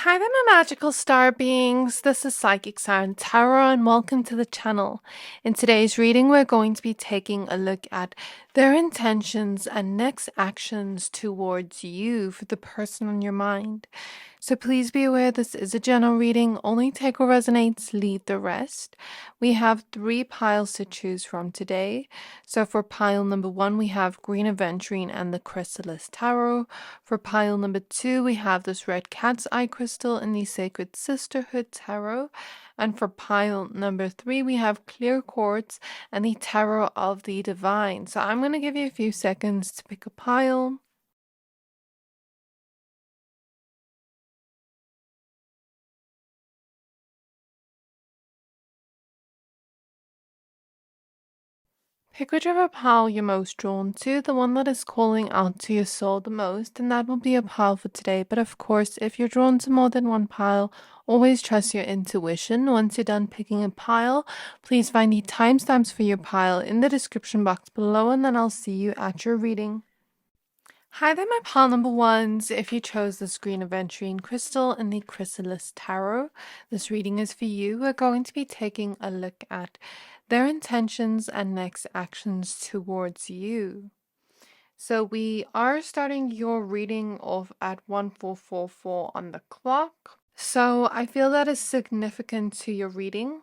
Hi there, my magical star beings. This is Psychic Siren Tarot, and welcome to the channel. In today's reading, we're going to be taking a look at their intentions and next actions towards you for the person on your mind. So please be aware this is a general reading. Only take what resonates, leave the rest. We have 3 piles to choose from today. So for pile number 1, we have Green Aventurine and the Chrysalis Tarot. For pile number 2, we have this red cat's eye crystal and the Sacred Sisterhood Tarot. And for pile number 3, we have clear quartz and the Tarot of the Divine. So I'm going to give you a few seconds to pick a pile. Pick whichever pile you're most drawn to, the one that is calling out to your soul the most, and that will be a pile for today. But of course, if you're drawn to more than one pile, always trust your intuition. Once you're done picking a pile, please find the timestamps for your pile in the description box below, and then I'll see you at your reading. Hi there, my pile number ones. If you chose this Green Aventurine crystal in the Chrysalis Tarot, this reading is for you. We're going to be taking a look at their intentions and next actions towards you. So we are starting your reading off at 1444 on the clock. So I feel that is significant to your reading.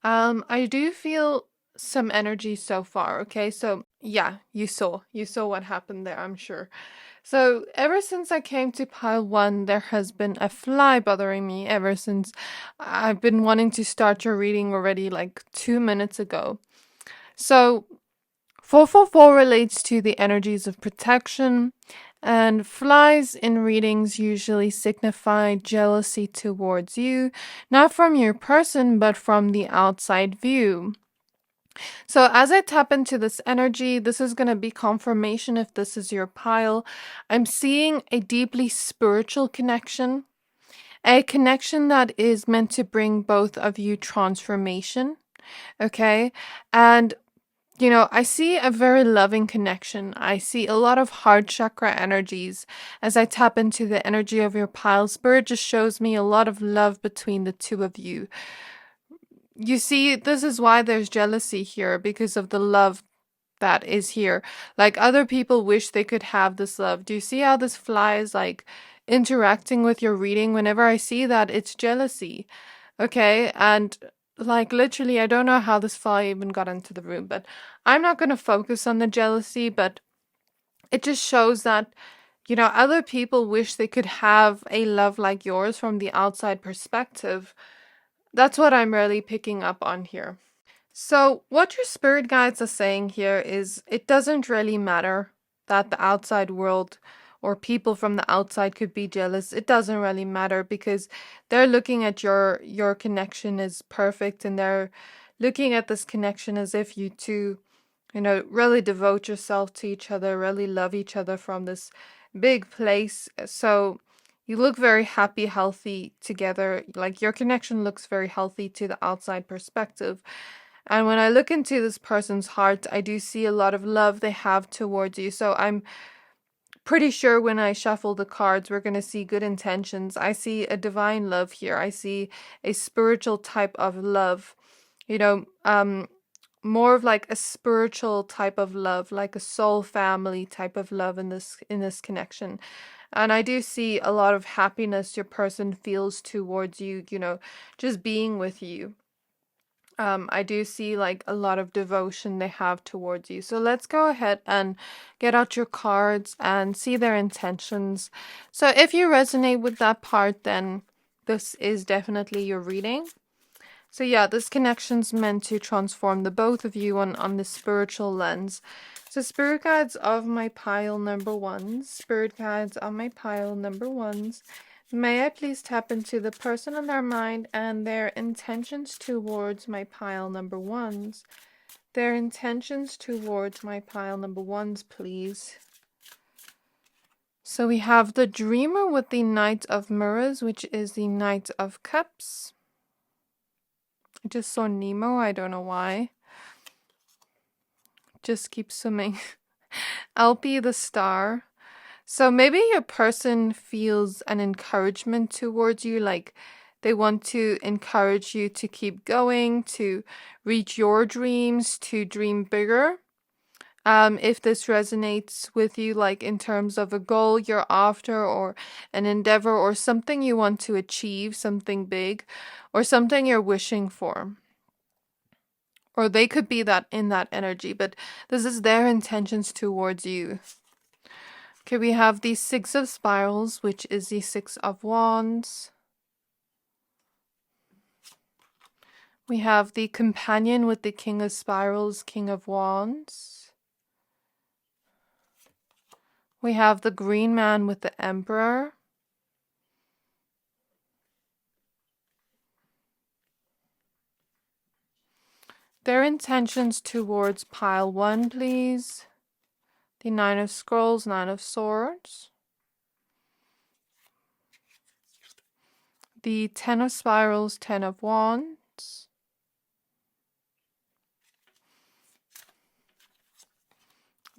I do feel some energy so far, okay? So yeah, you saw what happened there, I'm sure. So ever since I came to pile 1, there has been a fly bothering me ever since I've been wanting to start your reading already like 2 minutes ago. So 444 relates to the energies of protection, and flies in readings usually signify jealousy towards you, not from your person, but from the outside view. So as I tap into this energy, this is going to be confirmation if this is your pile. I'm seeing a deeply spiritual connection, a connection that is meant to bring both of you transformation, okay? And I see a very loving connection. I see a lot of heart chakra energies as I tap into the energy of your pile. Spirit just shows me a lot of love between the two of you. You see, this is why there's jealousy here, because of the love that is here. Like, other people wish they could have this love. Do you see how this fly is like interacting with your reading? Whenever I see that, it's jealousy. Okay, and like literally, I don't know how this fly even got into the room, but I'm not going to focus on the jealousy, but it just shows that, other people wish they could have a love like yours from the outside perspective. That's what I'm really picking up on here. So, what your spirit guides are saying here is it doesn't really matter that the outside world or people from the outside could be jealous. It doesn't really matter because they're looking at your connection as perfect, and they're looking at this connection as if you two, really devote yourself to each other, really love each other from this big place. So, you look very happy, healthy together. Like, your connection looks very healthy to the outside perspective. And when I look into this person's heart, I do see a lot of love they have towards you. So I'm pretty sure when I shuffle the cards, we're going to see good intentions. I see a divine love here. I see a spiritual type of love. More of like a spiritual type of love, like a soul family type of love in this connection. And I do see a lot of happiness your person feels towards you, just being with you. I do see like a lot of devotion they have towards you. So let's go ahead and get out your cards and see their intentions. So if you resonate with that part, then this is definitely your reading. So yeah, this connection's meant to transform the both of you on the spiritual lens. So spirit guides of my pile number 1s, spirit guides of my pile number 1s, may I please tap into the person in their mind and their intentions towards my pile number 1s. Their intentions towards my pile number 1s, please. So we have the Dreamer with the Knight of Mirrors, which is the Knight of Cups. I just saw Nemo, I don't know why. Just keep swimming. LP the Star. So maybe your person feels an encouragement towards you, like they want to encourage you to keep going, to reach your dreams, to dream bigger. If this resonates with you, like in terms of a goal you're after, or an endeavor, or something you want to achieve, something big, or something you're wishing for. Or they could be that in that energy, but this is their intentions towards you. Okay, we have the Six of Spirals, which is the Six of Wands. We have the Companion with the King of Spirals, King of Wands. We have the Green Man with the Emperor. Their intentions towards pile 1, please. The Nine of Scrolls, Nine of Swords. The Ten of Spirals, Ten of Wands.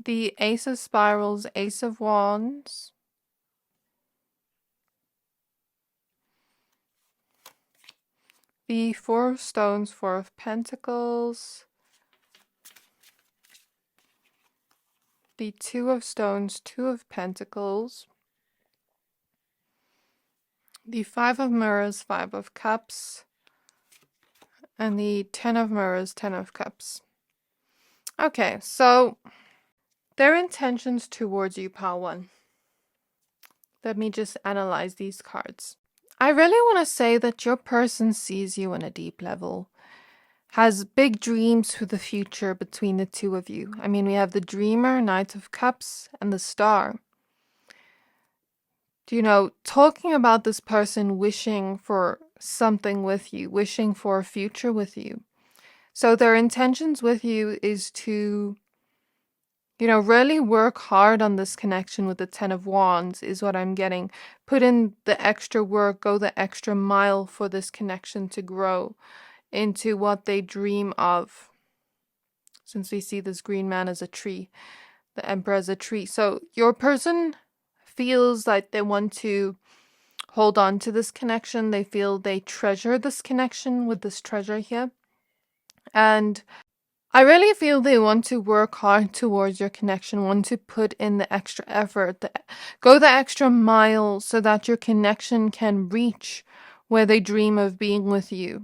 The Ace of Spirals, Ace of Wands. The Four of Stones, Four of Pentacles. The Two of Stones, Two of Pentacles. The Five of Mirrors, Five of Cups. And the Ten of Mirrors, Ten of Cups. Okay, so their intentions towards you, pile 1. Let me just analyze these cards. I really want to say that your person sees you on a deep level, has big dreams for the future between the two of you. I mean, we have the Dreamer, Knight of Cups, and the Star. You know, talking about this person wishing for something with you, wishing for a future with you. So their intentions with you is to, you know, really work hard on this connection with the Ten of Wands is what I'm getting. Put in the extra work, go the extra mile for this connection to grow into what they dream of. Since we see this Green Man as a tree, the Emperor as a tree. So your person feels like they want to hold on to this connection. They feel they treasure this connection with this treasure here. And I really feel they want to work hard towards your connection, want to put in the extra effort, go the extra mile so that your connection can reach where they dream of being with you.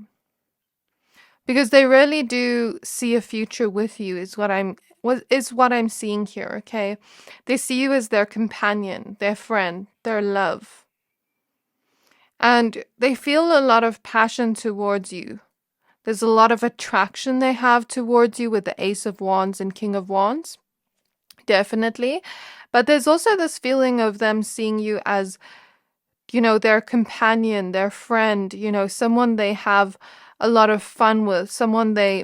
Because they really do see a future with you is what I'm seeing here, okay? They see you as their companion, their friend, their love. And they feel a lot of passion towards you. There's a lot of attraction they have towards you with the Ace of Wands and King of Wands. Definitely. But there's also this feeling of them seeing you as, you know, their companion, their friend, you know, someone they have a lot of fun with, someone they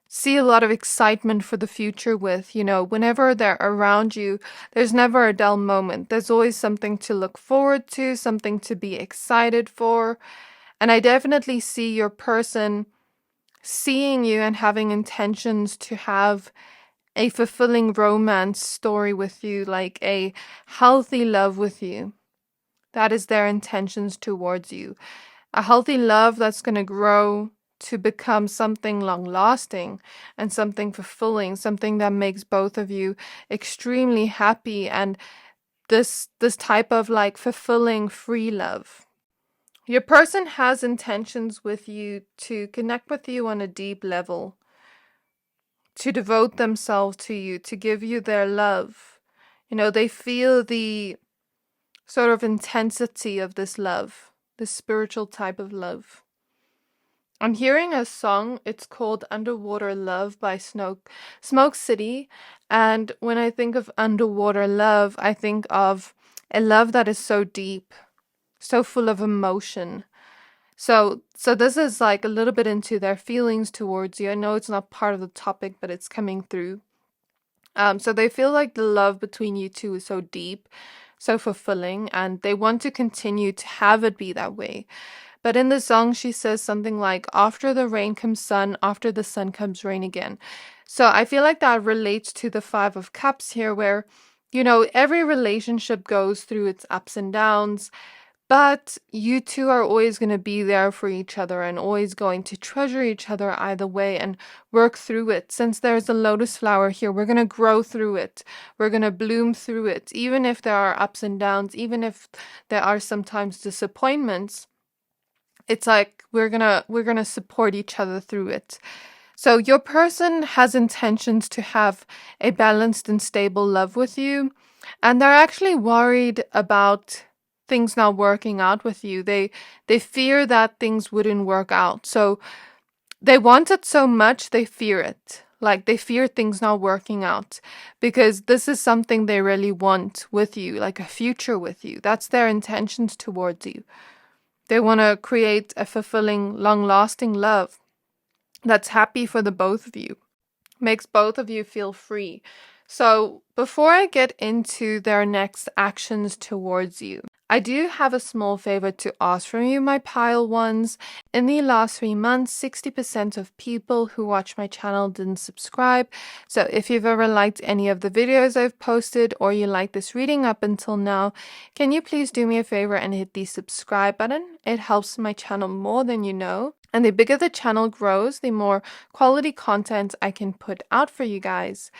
see a lot of excitement for the future with. You know, whenever they're around you, there's never a dull moment. There's always something to look forward to, something to be excited for. And I definitely see your person seeing you and having intentions to have a fulfilling romance story with you, like a healthy love with you. That is their intentions towards you. A healthy love that's going to grow to become something long-lasting and something fulfilling, something that makes both of you extremely happy, and this type of like fulfilling free love. Your person has intentions with you to connect with you on a deep level, to devote themselves to you, to give you their love. You know, they feel the sort of intensity of this love, this spiritual type of love. I'm hearing a song, it's called Underwater Love by Smoke City. And when I think of underwater love, I think of a love that is so deep, so full of emotion. So this is like a little bit into their feelings towards you. I know it's not part of the topic, but it's coming through. So they feel like the love between you two is so deep, so fulfilling, and they want to continue to have it be that way. But in the song, she says something like, after the rain comes sun, after the sun comes rain again. So I feel like that relates to the Five of Cups here, where every relationship goes through its ups and downs, but you two are always going to be there for each other and always going to treasure each other either way and work through it. Since there's a lotus flower here, we're going to grow through it. We're going to bloom through it. Even if there are ups and downs, even if there are sometimes disappointments, it's like we're going to support each other through it. So your person has intentions to have a balanced and stable love with you, and they're actually worried about things not working out with you. They fear that things wouldn't work out. So they want it so much they fear it. Like they fear things not working out because this is something they really want with you, like a future with you. That's their intentions towards you. They want to create a fulfilling, long-lasting love that's happy for the both of you, makes both of you feel free. So before I get into their next actions towards you, I do have a small favor to ask from you, my pile ones. In the last 3 months, 60% of people who watch my channel didn't subscribe. So if you've ever liked any of the videos I've posted or you like this reading up until now, can you please do me a favor and hit the subscribe button? It helps my channel more than you know. And the bigger the channel grows, the more quality content I can put out for you guys.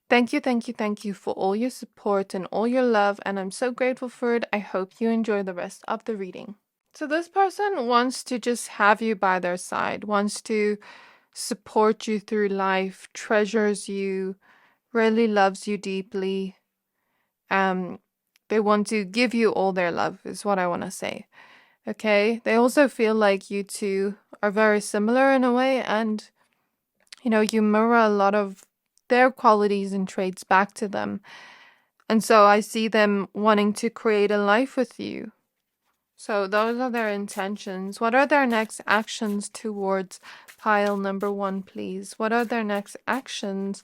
Thank you, thank you, thank you for all your support and all your love, and I'm so grateful for it. I hope you enjoy the rest of the reading. So this person wants to just have you by their side, wants to support you through life, treasures you, really loves you deeply. They want to give you all their love, is what I want to say. Okay? They also feel like you two are very similar in a way, and you mirror a lot of their qualities and traits back to them. And so I see them wanting to create a life with you. So those are their intentions. What are their next actions towards pile number 1, please? What are their next actions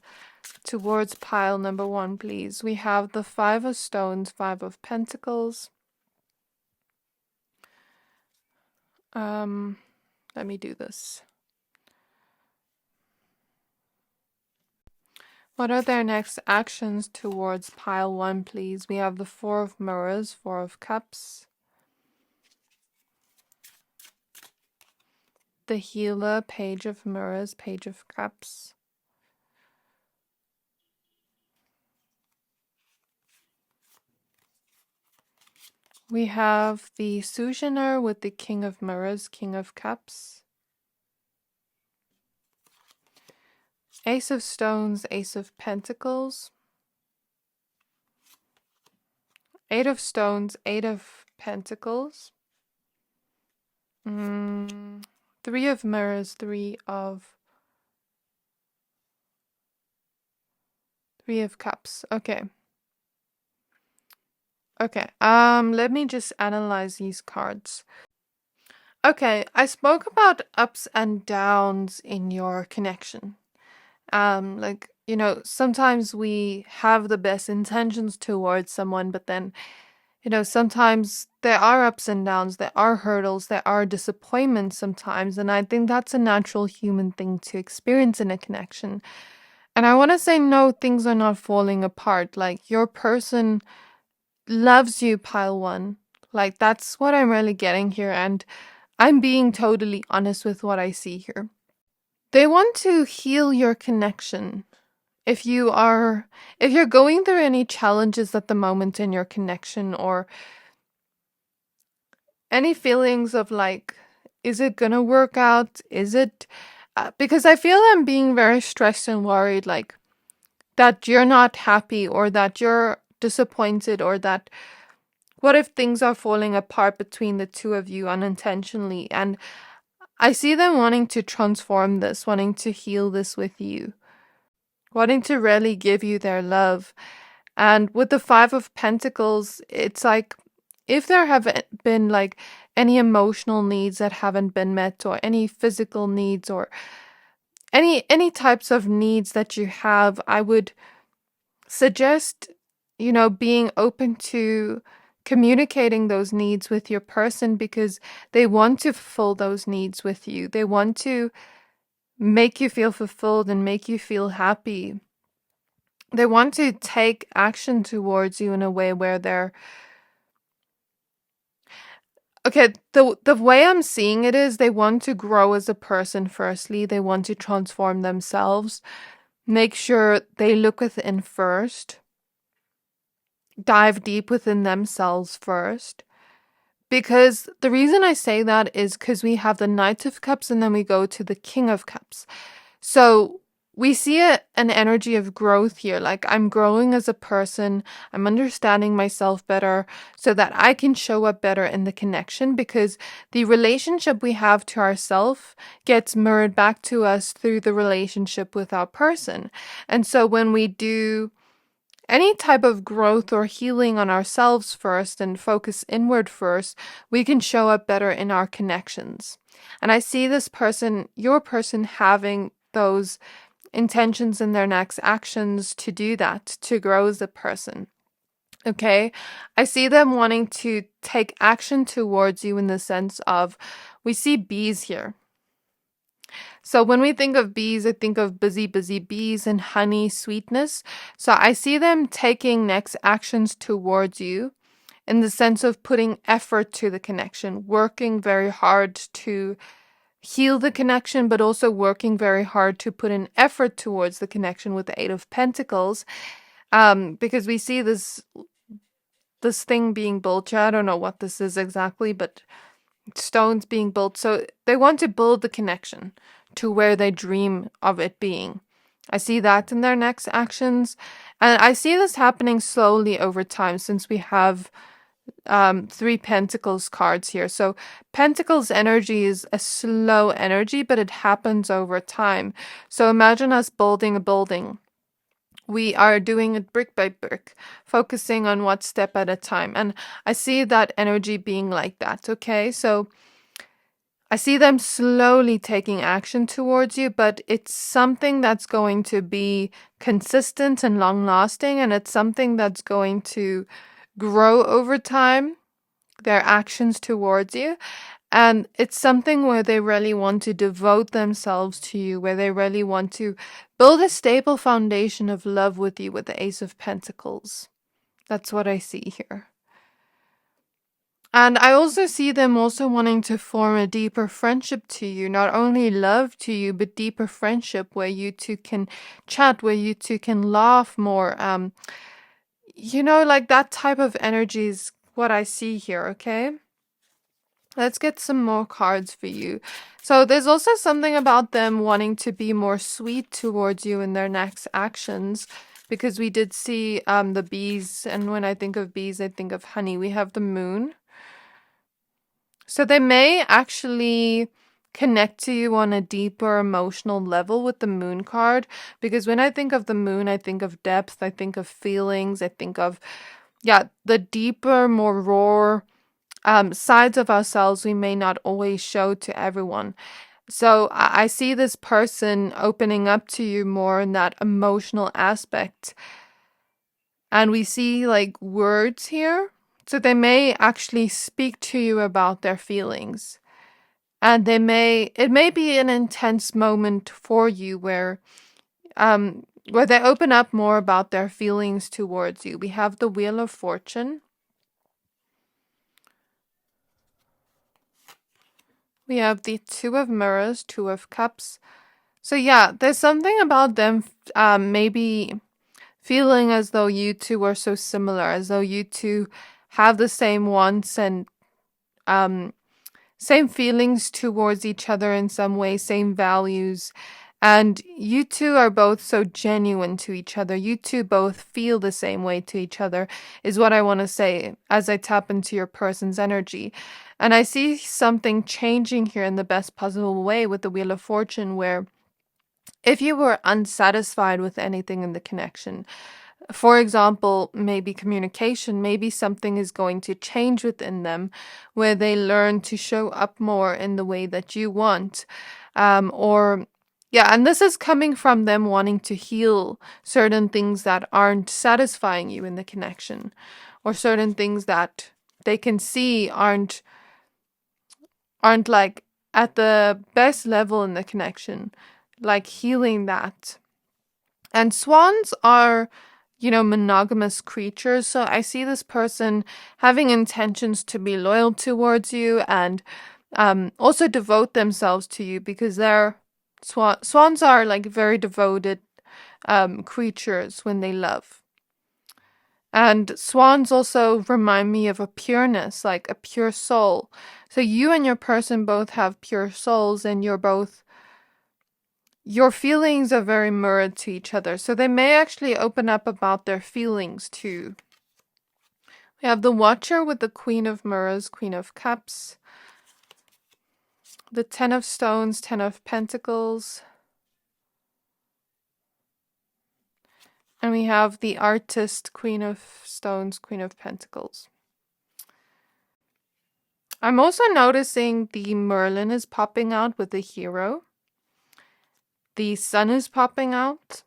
towards pile number 1, please? We have the 5 of Stones, 5 of Pentacles. Let me do this. What are their next actions towards pile 1, please? We have the 4 of Mirrors, 4 of Cups. The Healer, Page of Mirrors, Page of Cups. We have the Sojourner with the King of Mirrors, King of Cups. Ace of Stones, Ace of Pentacles. 8 of Stones, 8 of Pentacles. 3 of Mirrors, 3 of Cups. Okay. Let me just analyze these cards. Okay, I spoke about ups and downs in your connection. Sometimes we have the best intentions towards someone, but then, sometimes there are ups and downs, there are hurdles, there are disappointments sometimes, and I think that's a natural human thing to experience in a connection. And I want to say, no, things are not falling apart. Like, your person loves you, pile 1. Like, that's what I'm really getting here, and I'm being totally honest with what I see here. They want to heal your connection. If you're going through any challenges at the moment in your connection, or any feelings of like, is it gonna work out? Is it because I feel I'm being very stressed and worried, like that you're not happy, or that you're disappointed, or that what if things are falling apart between the two of you unintentionally? And I see them wanting to transform this, wanting to heal this with you, wanting to really give you their love. And with the 5 of Pentacles, it's like, if there have been like any emotional needs that haven't been met, or any physical needs, or any types of needs that you have, I would suggest, being open to communicating those needs with your person, because they want to fulfill those needs with you. They want to make you feel fulfilled and make you feel happy. they want to take action towards you in a way where they're okay. The way I'm seeing it is they want to grow as a person firstly. They want to transform themselves, make sure they look within first, dive deep within themselves first. Because the reason I say that is because we have the Knight of Cups and then we go to the King of Cups. So we see an energy of growth here. Like I'm growing as a person, I'm understanding myself better so that I can show up better in the connection because the relationship we have to ourselves gets mirrored back to us through the relationship with our person. And so when we do any type of growth or healing on ourselves first and focus inward first, we can show up better in our connections. And I see this person, your person, having those intentions in their next actions to do that, to grow as a person. Okay. I see them wanting to take action towards you in the sense of we see bees here. So when we think of bees, I think of busy, busy bees and honey, sweetness. So I see them taking next actions towards you in the sense of putting effort to the connection, working very hard to heal the connection, but also working very hard to put an effort towards the connection with the Eight of Pentacles. Because we see this thing being built. I don't know what this is exactly, but stones being built. So they want to build the connection to where they dream of it being. I see that in their next actions. And I see this happening slowly over time since we have three Pentacles cards here. So Pentacles energy is a slow energy, but it happens over time. So imagine us building a building. We are doing it brick by brick, focusing on one step at a time. And I see that energy being like that. Okay. So I see them slowly taking action towards you, but it's something that's going to be consistent and long lasting. And it's something that's going to grow over time, their actions towards you. And it's something where they really want to devote themselves to you, where they really want to build a stable foundation of love with you with the Ace of Pentacles. That's what I see here. And I also see them also wanting to form a deeper friendship to you, not only love to you, but deeper friendship where you two can chat, where you two can laugh more. Like that type of energy is what I see here, okay? Let's get some more cards for you. So there's also something about them wanting to be more sweet towards you in their next actions because we did see the bees. And when I think of bees, I think of honey. We have the moon. So they may actually connect to you on a deeper emotional level with the moon card because when I think of the moon, I think of depth, I think of feelings, I think of, the deeper, more raw sides of ourselves we may not always show to everyone. So I see this person opening up to you more in that emotional aspect. And we see like words here. So they may actually speak to you about their feelings. And it may be an intense moment for you where they open up more about their feelings towards you. We have the Wheel of Fortune. We have the Two of Mirrors, Two of Cups. So yeah, there's something about them maybe feeling as though you two are so similar, as though you two have the same wants and same feelings towards each other in some way, same values. And you two are both so genuine to each other. You two both feel the same way to each other, is what I want to say as I tap into your person's energy. And I see something changing here in the best possible way with the Wheel of Fortune, where if you were unsatisfied with anything in the connection, for example, maybe communication, maybe something is going to change within them where they learn to show up more in the way that you want. And this is coming from them wanting to heal certain things that aren't satisfying you in the connection, or certain things that they can see aren't like at the best level in the connection, like healing that. And swans are, monogamous creatures. So I see this person having intentions to be loyal towards you and also devote themselves to you, because swans are like very devoted creatures when they love. And swans also remind me of a pureness, like a pure soul. So you and your person both have pure souls, and your feelings are very mirrored to each other. So they may actually open up about their feelings too. We have the Watcher with the Queen of Mirrors, Queen of Cups, the Ten of Stones, Ten of Pentacles. And we have the Artist, Queen of Stones, Queen of Pentacles. I'm also noticing the Merlin is popping out with the Hero. The Sun is popping out.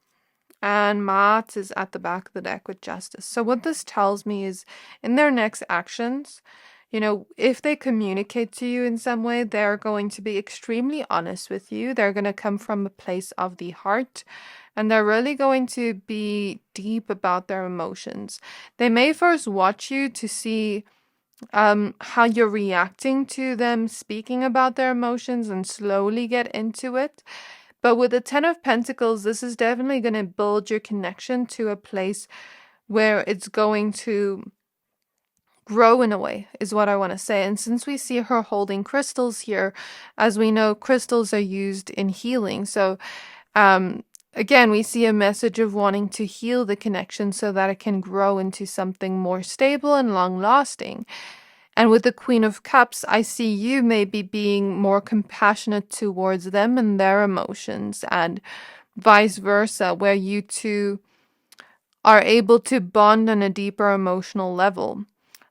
And Mats is at the back of the deck with Justice. So what this tells me is, in their next actions, if they communicate to you in some way, they're going to be extremely honest with you. They're going to come from a place of the heart. And they're really going to be deep about their emotions. They may first watch you to see how you're reacting to them speaking about their emotions and slowly get into it. But with the Ten of Pentacles, this is definitely going to build your connection to a place where it's going to grow in a way, is what I want to say. And since we see her holding crystals here, as we know, crystals are used in healing. So, again, we see a message of wanting to heal the connection so that it can grow into something more stable and long-lasting. And with the Queen of Cups, I see you maybe being more compassionate towards them and their emotions, and vice versa, where you two are able to bond on a deeper emotional level.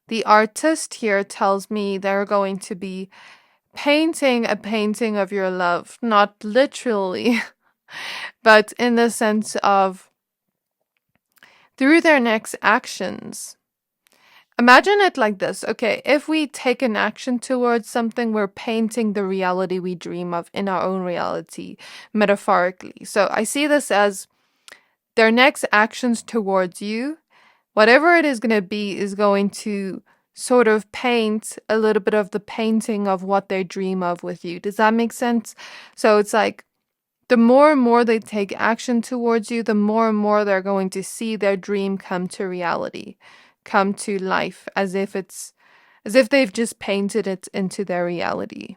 The Artist here tells me they're going to be painting a painting of your love, not literally, but in the sense of through their next actions. Imagine it like this. Okay, if we take an action towards something, we're painting the reality we dream of in our own reality, metaphorically. So I see this as their next actions towards you, whatever it is going to be, is going to sort of paint a little bit of the painting of what they dream of with you. Does that make sense? So it's like the more and more they take action towards you, the more and more they're going to see their dream come to reality, come to life, as if they've just painted it into their reality.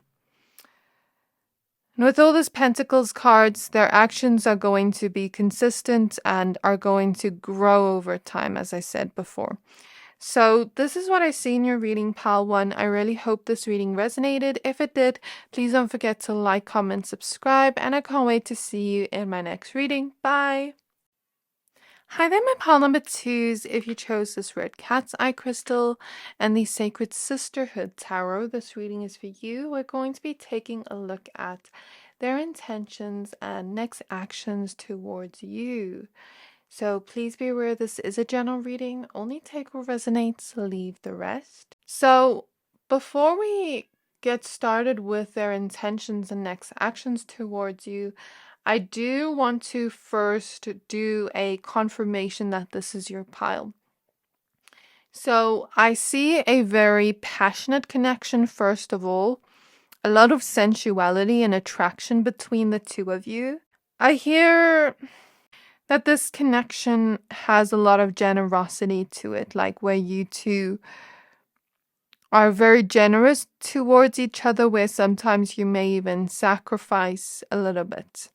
And with all these Pentacles cards, their actions are going to be consistent and are going to grow over time, as I said before. So this is what I see in your reading, Pile 1. I really hope this reading resonated. If it did, please don't forget to like, comment, subscribe, and I can't wait to see you in my next reading. Bye! Hi there, my pile number 2s. If you chose this red cat's eye crystal and the Sacred Sisterhood tarot, this reading is for you. We're going to be taking a look at their intentions and next actions towards you. So please be aware this is a general reading. Only take what resonates, leave the rest. So before we get started with their intentions and next actions towards you, I do want to first do a confirmation that this is your pile. So I see a very passionate connection, first of all. A lot of sensuality and attraction between the two of you. I hear that this connection has a lot of generosity to it, like where you two are very generous towards each other, where sometimes you may even sacrifice a little bit.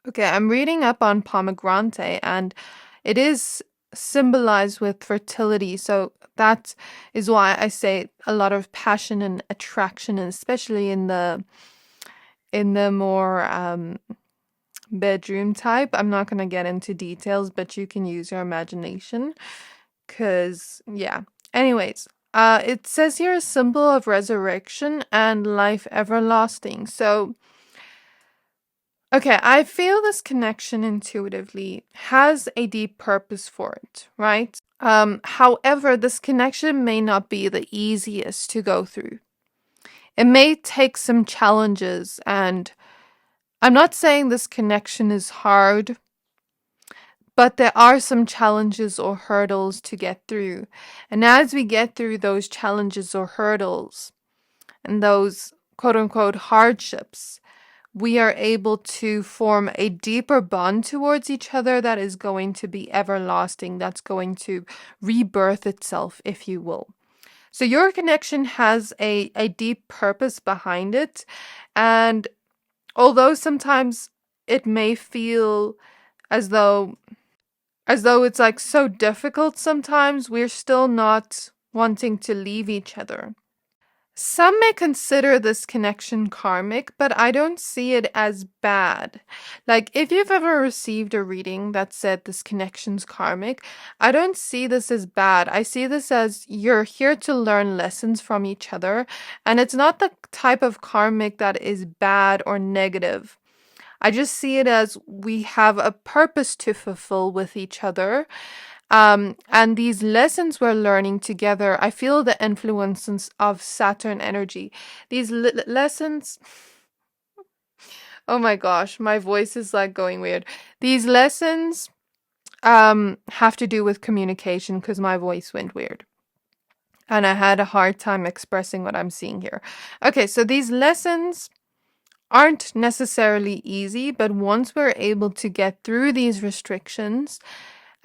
Okay, I'm reading up on pomegranate, and it is symbolized with fertility. So that is why I say a lot of passion and attraction, and especially in the more bedroom type. I'm not going to get into details, but you can use your imagination. Cause yeah. Anyways, it says here a symbol of resurrection and life everlasting. So okay, I feel this connection intuitively has a deep purpose for it, right? However, this connection may not be the easiest to go through. It may take some challenges, and I'm not saying this connection is hard. but there are some challenges or hurdles to get through. And as we get through those challenges or hurdles and those quote unquote hardships, we are able to form a deeper bond towards each other that is going to be everlasting, that's going to rebirth itself, if you will. So your connection has a deep purpose behind it. And although sometimes it may feel as though it's like so difficult sometimes, we're still not wanting to leave each other. Some may consider this connection karmic, but I don't see it as bad. Like, if you've ever received a reading that said this connection's karmic, I don't see this as bad. I see this as you're here to learn lessons from each other, and it's not the type of karmic that is bad or negative. I just see it as we have a purpose to fulfill with each other. And these lessons we're learning together, I feel the influences of Saturn energy. These lessons, oh my gosh, my voice is like going weird. These lessons have to do with communication because my voice went weird. And I had a hard time expressing what I'm seeing here. Okay, so these lessons aren't necessarily easy, but once we're able to get through these restrictions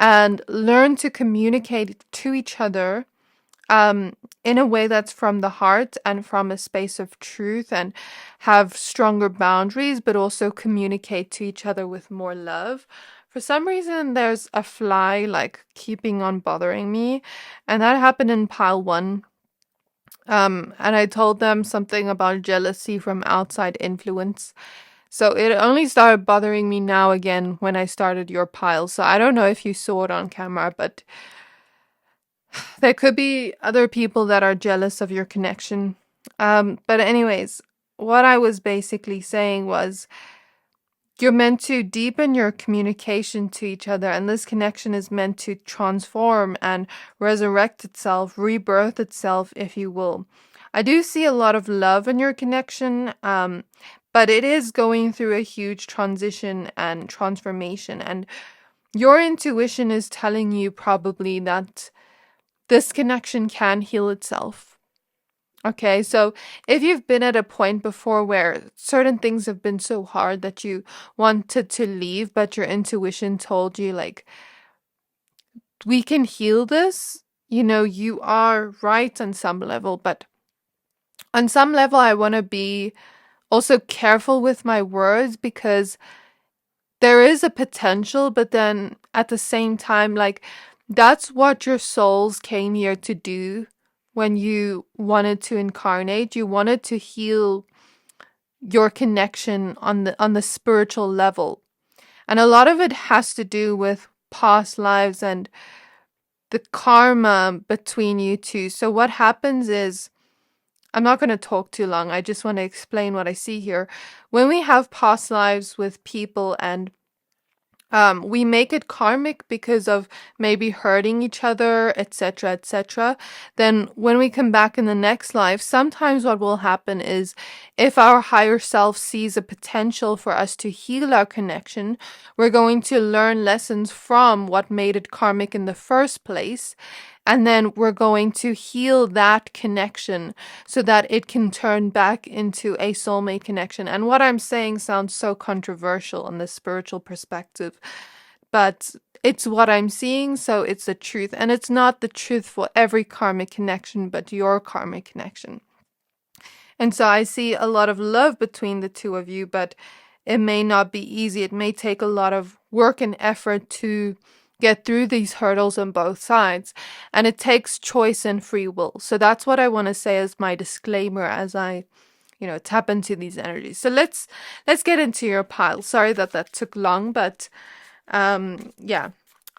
and learn to communicate to each other in a way that's from the heart and from a space of truth, and have stronger boundaries, but also communicate to each other with more love. For some reason, there's a fly like keeping on bothering me, and that happened in pile 1. And I told them something about jealousy from outside influence. So it only started bothering me now again when I started your pile. So I don't know if you saw it on camera, but there could be other people that are jealous of your connection. But anyways, what I was basically saying was you're meant to deepen your communication to each other, and this connection is meant to transform and resurrect itself, rebirth itself, if you will. I do see a lot of love in your connection, but it is going through a huge transition and transformation, and your intuition is telling you probably that this connection can heal itself. Okay, so if you've been at a point before where certain things have been so hard that you wanted to leave, but your intuition told you, like, we can heal this, you are right on some level, but on some level, I want to be also careful with my words because there is a potential, but then at the same time, like, that's what your souls came here to do. When you wanted to incarnate, you wanted to heal your connection on the spiritual level. And a lot of it has to do with past lives and the karma between you two. So what happens is, I'm not going to talk too long. I just want to explain what I see here. When we have past lives with people and we make it karmic because of maybe hurting each other, etc., etc. Then when we come back in the next life, sometimes what will happen is if our higher self sees a potential for us to heal our connection, we're going to learn lessons from what made it karmic in the first place. And then we're going to heal that connection so that it can turn back into a soulmate connection. And what I'm saying sounds so controversial in the spiritual perspective, but it's what I'm seeing, so it's the truth. And it's not the truth for every karmic connection, but your karmic connection. And so I see a lot of love between the two of you, but it may not be easy. It may take a lot of work and effort to get through these hurdles on both sides, and it takes choice and free will. So that's what I want to say as my disclaimer as I tap into these energies. So let's get into your pile. Sorry that took long, but yeah.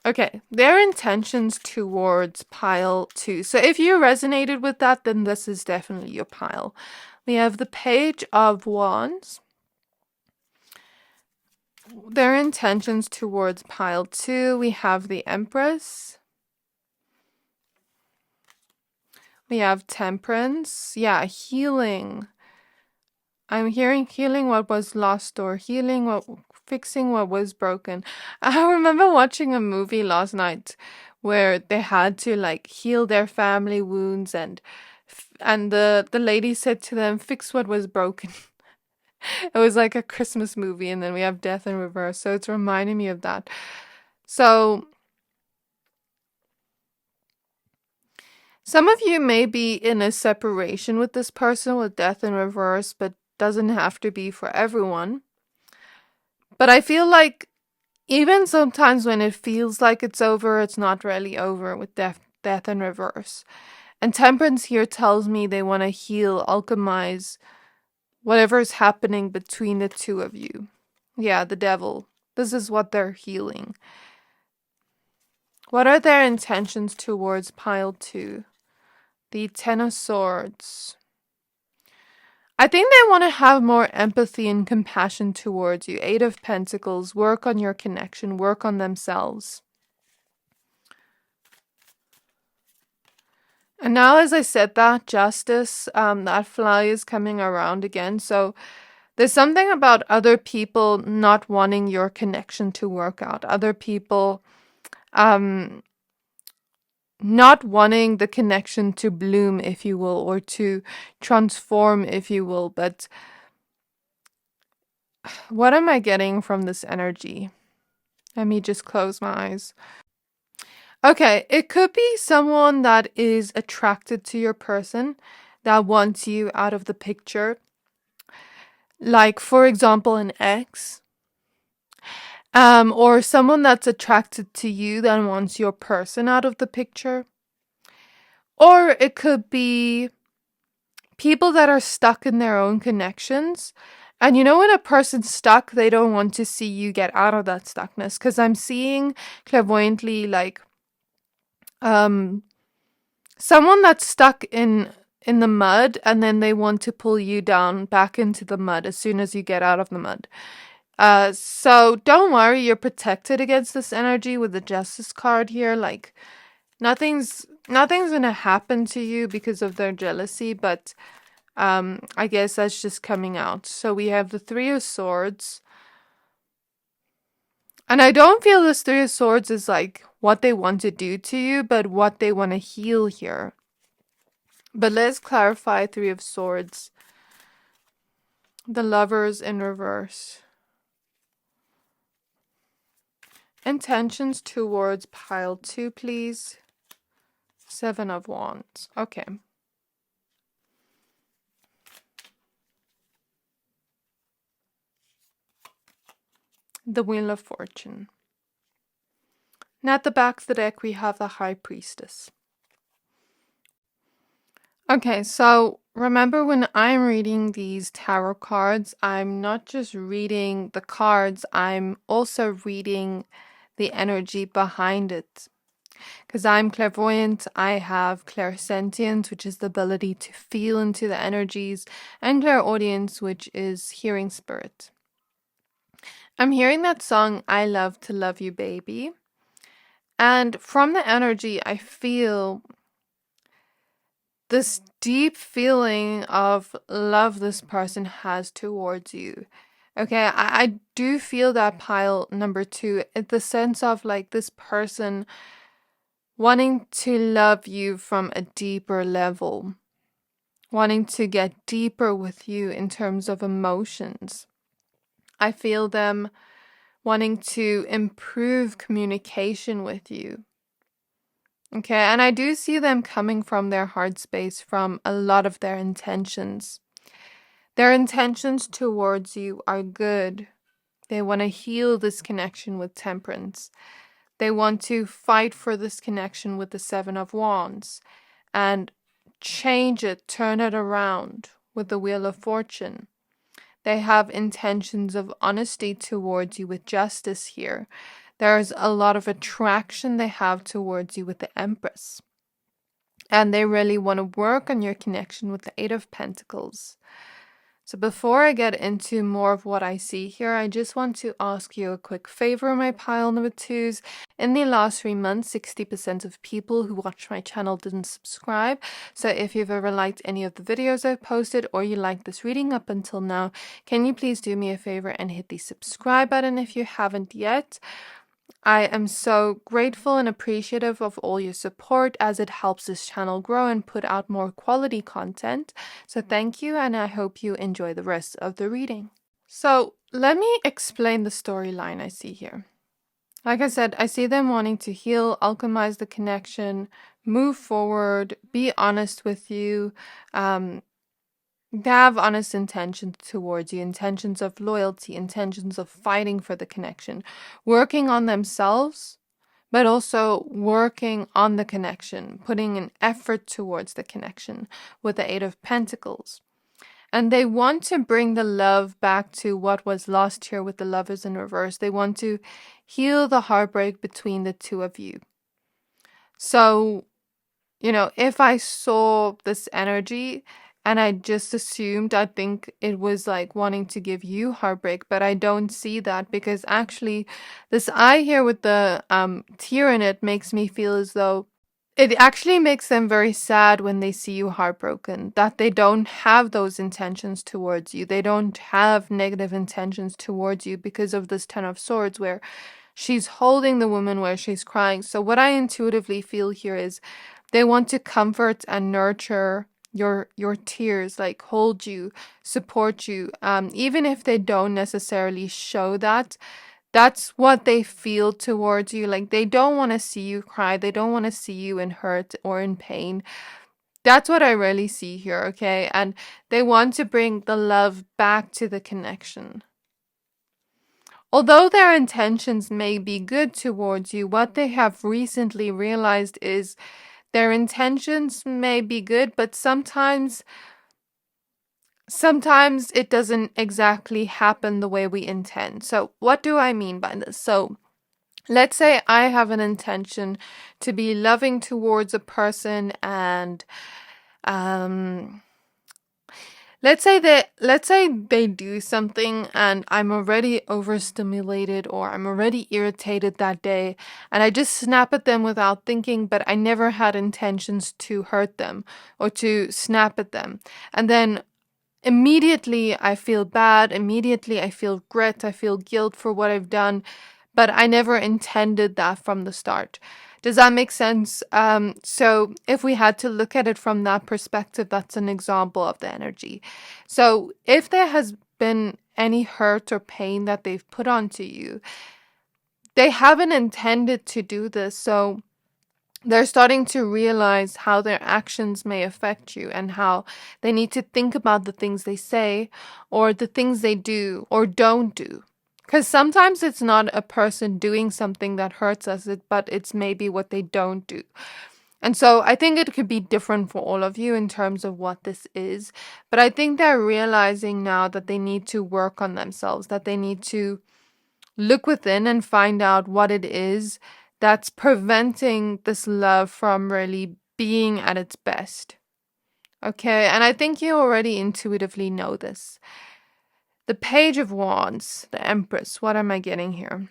Okay, their intentions towards pile 2. So if you resonated with that, then this is definitely your pile. We have the Page of Wands. Their intentions towards pile 2, we have the Empress. We have Temperance. Yeah, healing. I'm hearing healing what was lost or fixing what was broken. I remember watching a movie last night where they had to like heal their family wounds, and the lady said to them, fix what was broken. It was like a Christmas movie, and then we have death in reverse, so it's reminding me of that. So some of you may be in a separation with this person with death in reverse, but doesn't have to be for everyone. But I feel like even sometimes when it feels like it's over, it's not really over with death in reverse. And Temperance here tells me they want to heal, alchemize whatever is happening between the two of you. Yeah, the devil. This is what they're healing. What are their intentions towards pile 2? The Ten of Swords. I think they want to have more empathy and compassion towards you. 8 of Pentacles. Work on your connection. Work on themselves. And now, as I said that, Justice, that fly is coming around again. So there's something about other people not wanting your connection to work out. Other people not wanting the connection to bloom, if you will, or to transform, if you will. But what am I getting from this energy? Let me just close my eyes. Okay, it could be someone that is attracted to your person, that wants you out of the picture. Like, for example, an ex. Or someone that's attracted to you that wants your person out of the picture. Or it could be people that are stuck in their own connections. And you know, when a person's stuck, they don't want to see you get out of that stuckness. Because I'm seeing clairvoyantly like someone that's stuck in the mud, and then they want to pull you down back into the mud as soon as you get out of the mud. So don't worry, you're protected against this energy with the Justice card here. Like nothing's gonna happen to you because of their jealousy, but I guess that's just coming out. So we have the 3 of Swords. And I don't feel this 3 of Swords is like what they want to do to you, but what they want to heal here. But let's clarify 3 of Swords. The Lovers in reverse. Intentions towards pile 2, please. 7 of Wands. Okay. The Wheel of Fortune. And at the back of the deck, we have the High Priestess. Okay, so remember when I'm reading these tarot cards, I'm not just reading the cards, I'm also reading the energy behind it. Because I'm clairvoyant, I have clairsentience, which is the ability to feel into the energies, and clairaudience, which is hearing spirit. I'm hearing that song, I Love to Love You, Baby. And from the energy, I feel this deep feeling of love this person has towards you. Okay, I do feel that pile number 2, the sense of like this person wanting to love you from a deeper level, wanting to get deeper with you in terms of emotions. I feel them wanting to improve communication with you. Okay, and I do see them coming from their heart space, from a lot of their intentions. Their intentions towards you are good. They want to heal this connection with Temperance. They want to fight for this connection with the 7 of Wands and change it, turn it around with the Wheel of Fortune. They have intentions of honesty towards you with Justice here. There's a lot of attraction they have towards you with the Empress. And they really want to work on your connection with the 8 of Pentacles. So before I get into more of what I see here, I just want to ask you a quick favor, my pile number twos. In the last 3 months, 60% of people who watch my channel didn't subscribe. So if you've ever liked any of the videos I've posted or you like this reading up until now, can you please do me a favor and hit the subscribe button if you haven't yet? I am so grateful and appreciative of all your support as it helps this channel grow and put out more quality content. So thank you, and I hope you enjoy the rest of the reading. So let me explain the storyline I see here. Like I said, I see them wanting to heal, alchemize the connection, move forward, be honest with you, they have honest intentions towards you, intentions of loyalty, intentions of fighting for the connection, working on themselves, but also working on the connection, putting an effort towards the connection with the Eight of Pentacles. And they want to bring the love back to what was lost here with the Lovers in reverse. They want to heal the heartbreak between the two of you. So, if I saw this energy, and I just assumed, I think it was like wanting to give you heartbreak, but I don't see that because actually this eye here with the tear in it makes me feel as though it actually makes them very sad when they see you heartbroken, that they don't have those intentions towards you. They don't have negative intentions towards you because of this Ten of Swords where she's holding the woman where she's crying. So what I intuitively feel here is they want to comfort and nurture your tears, like hold you, support you, even if they don't necessarily show that. That's what they feel towards you. Like they don't want to see you cry, they don't want to see you in hurt or in pain. That's what I really see here, okay? And they want to bring the love back to the connection. Although their intentions may be good towards you, what they have recently realized is their intentions may be good, but sometimes it doesn't exactly happen the way we intend. So what do I mean by this? So let's say I have an intention to be loving towards a person, and let's say they do something and I'm already overstimulated or I'm already irritated that day and I just snap at them without thinking, but I never had intentions to hurt them or to snap at them. And then immediately I feel bad, immediately I feel regret, I feel guilt for what I've done, but I never intended that from the start. Does that make sense? So if we had to look at it from that perspective, that's an example of the energy. So if there has been any hurt or pain that they've put onto you, they haven't intended to do this. So they're starting to realize how their actions may affect you and how they need to think about the things they say or the things they do or don't do. Because sometimes it's not a person doing something that hurts us, but it's maybe what they don't do. And so I think it could be different for all of you in terms of what this is. But I think they're realizing now that they need to work on themselves, that they need to look within and find out what it is that's preventing this love from really being at its best. Okay, and I think you already intuitively know this. The Page of Wands, the Empress, what am I getting here?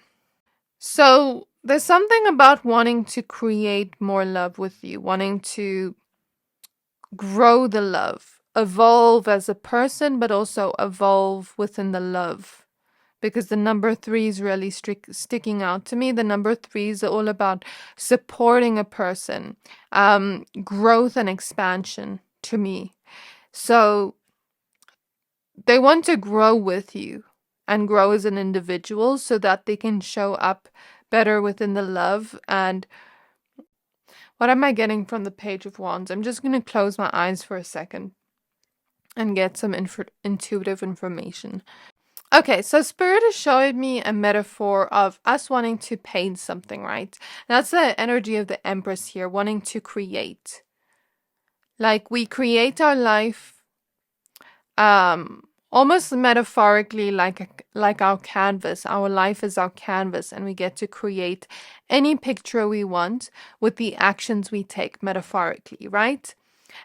So there's something about wanting to create more love with you, wanting to grow the love, evolve as a person, but also evolve within the love. Because the number 3 is really sticking out to me. The number 3 is all about supporting a person, growth and expansion to me. So they want to grow with you and grow as an individual so that they can show up better within the love. And what am I getting from the Page of Wands? I'm just going to close my eyes for a second and get some intuitive information. Okay, so Spirit is showing me a metaphor of us wanting to paint something, right? That's the energy of the Empress here, wanting to create. Like we create our life almost metaphorically like our canvas. Our life is our canvas and we get to create any picture we want with the actions we take metaphorically, right?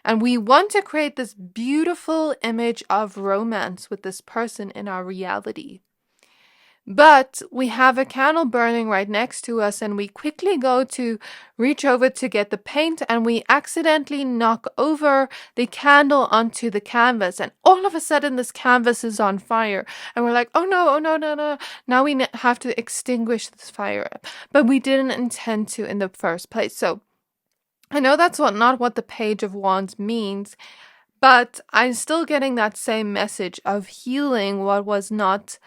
And we want to create this beautiful image of romance with this person in our reality. But we have a candle burning right next to us, and we quickly go to reach over to get the paint, and we accidentally knock over the candle onto the canvas. And all of a sudden, this canvas is on fire. And we're like, oh no, no, no. Now we have to extinguish this fire. But we didn't intend to in the first place. So I know that's not what the Page of Wands means, but I'm still getting that same message of healing what was not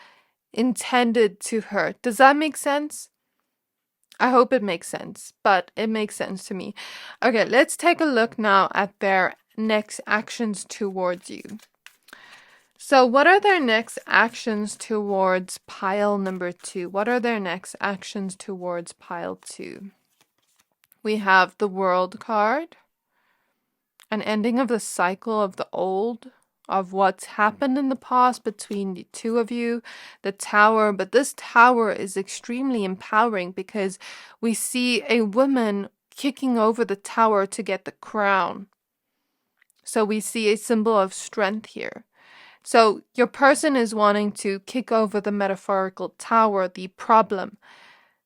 intended to hurt. Does that make sense? I hope it makes sense, but it makes sense to me. Okay, let's take a look now at their next actions towards you. So what are their next actions towards pile number 2? What are their next actions towards pile 2? We have the World card, an ending of the cycle of the old, of what's happened in the past between the two of you, the Tower. But this Tower is extremely empowering because we see a woman kicking over the Tower to get the crown. So we see a symbol of strength here. So your person is wanting to kick over the metaphorical tower, the problem,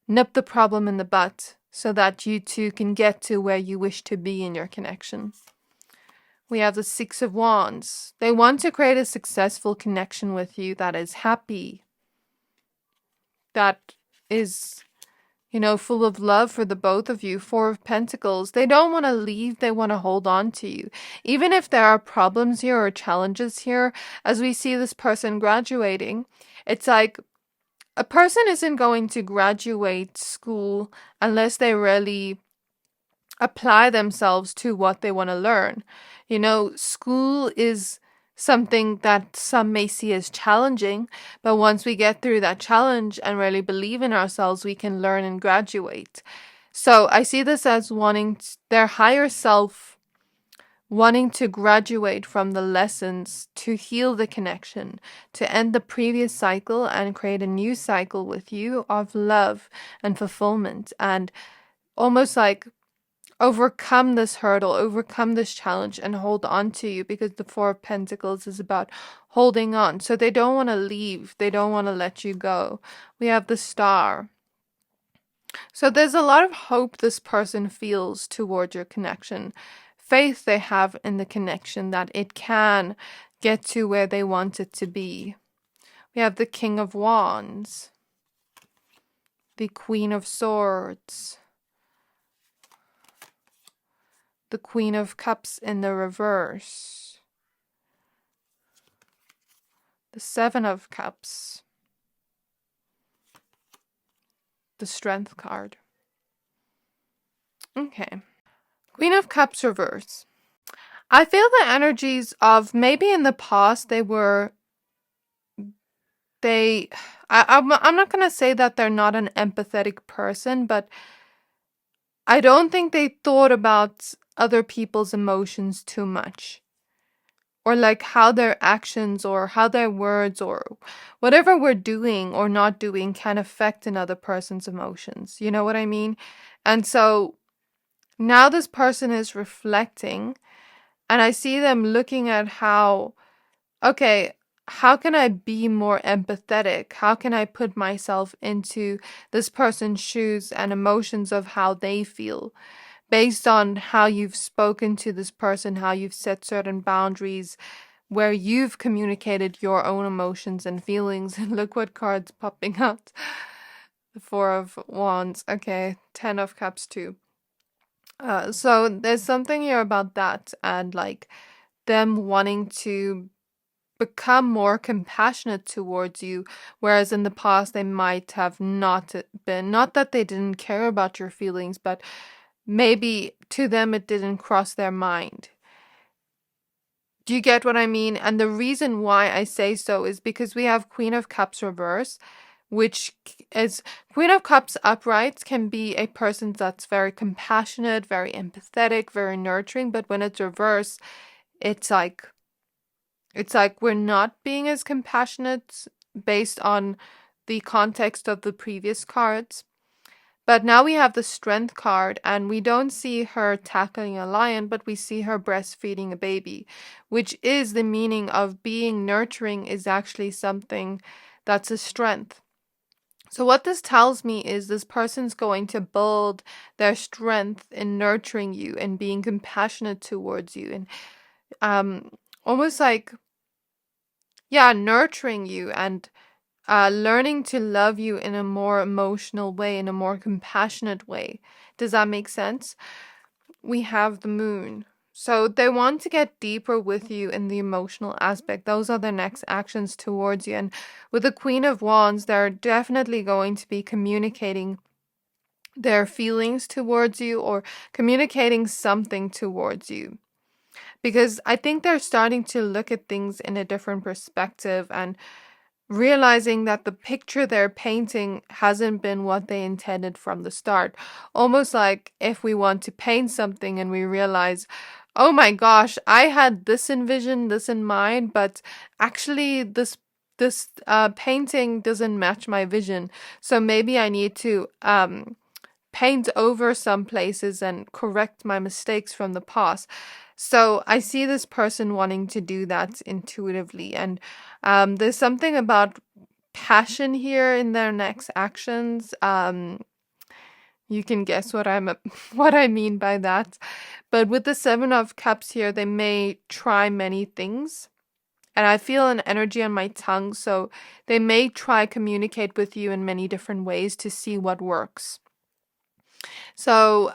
nip the problem in the butt so that you two can get to where you wish to be in your connection. We have the Six of Wands. They want to create a successful connection with you that is happy, that is, full of love for the both of you. Four of Pentacles. They don't want to leave. They want to hold on to you. Even if there are problems here or challenges here, as we see this person graduating, it's like a person isn't going to graduate school unless they really apply themselves to what they want to learn. School is something that some may see as challenging, but once we get through that challenge and really believe in ourselves, we can learn and graduate. So I see this as their higher self wanting to graduate from the lessons, to heal the connection, to end the previous cycle and create a new cycle with you of love and fulfillment, and almost like overcome this hurdle, overcome this challenge, and hold on to you, because the Four of Pentacles is about holding on. So they don't want to leave. They don't want to let you go. We have the Star. So there's a lot of hope this person feels towards your connection. Faith they have in the connection that it can get to where they want it to be. We have the King of Wands. The Queen of Swords. The Queen of Cups in the reverse. The Seven of Cups. The Strength card. Okay. Queen of Cups reverse. I feel the energies of maybe in the past I'm not going to say that they're not an empathetic person, but I don't think they thought about other people's emotions too much, or like how their actions or how their words or whatever we're doing or not doing can affect another person's emotions. You know what I mean? And so now this person is reflecting, and I see them looking at how can I be more empathetic? How can I put myself into this person's shoes and emotions of how they feel? Based on how you've spoken to this person, how you've set certain boundaries, where you've communicated your own emotions and feelings. And look what card's popping out. The Four of Wands. Okay, Ten of Cups too. So there's something here about that, and like them wanting to become more compassionate towards you, whereas in the past they might have not been. Not that they didn't care about your feelings, but maybe to them it didn't cross their mind. Do you get what I mean? And the reason why I say so is because we have Queen of Cups reverse, which is Queen of Cups upright can be a person that's very compassionate, very empathetic, very nurturing, but when it's reverse, it's like we're not being as compassionate based on the context of the previous cards. But now we have the strength card, and we don't see her tackling a lion, but we see her breastfeeding a baby, which is the meaning of being nurturing is actually something that's a strength. So what this tells me is this person's going to build their strength in nurturing you and being compassionate towards you, and almost like, yeah, nurturing you and learning to love you in a more emotional way, in a more compassionate way. Does that make sense? We have the moon. So they want to get deeper with you in the emotional aspect. Those are the next actions towards you. And with the Queen of Wands, they're definitely going to be communicating their feelings towards you or communicating something towards you. Because I think they're starting to look at things in a different perspective and realizing that the picture they're painting hasn't been what they intended from the start. Almost like if we want to paint something and we realize, oh my gosh, I had this envisioned, this in mind, but actually this painting doesn't match my vision. So maybe I need to paint over some places and correct my mistakes from the past. So I see this person wanting to do that intuitively. And there's something about passion here in their next actions. You can guess what what I mean by that. But with the Seven of Cups here, they may try many things. And I feel an energy on my tongue, so they may try communicate with you in many different ways to see what works. So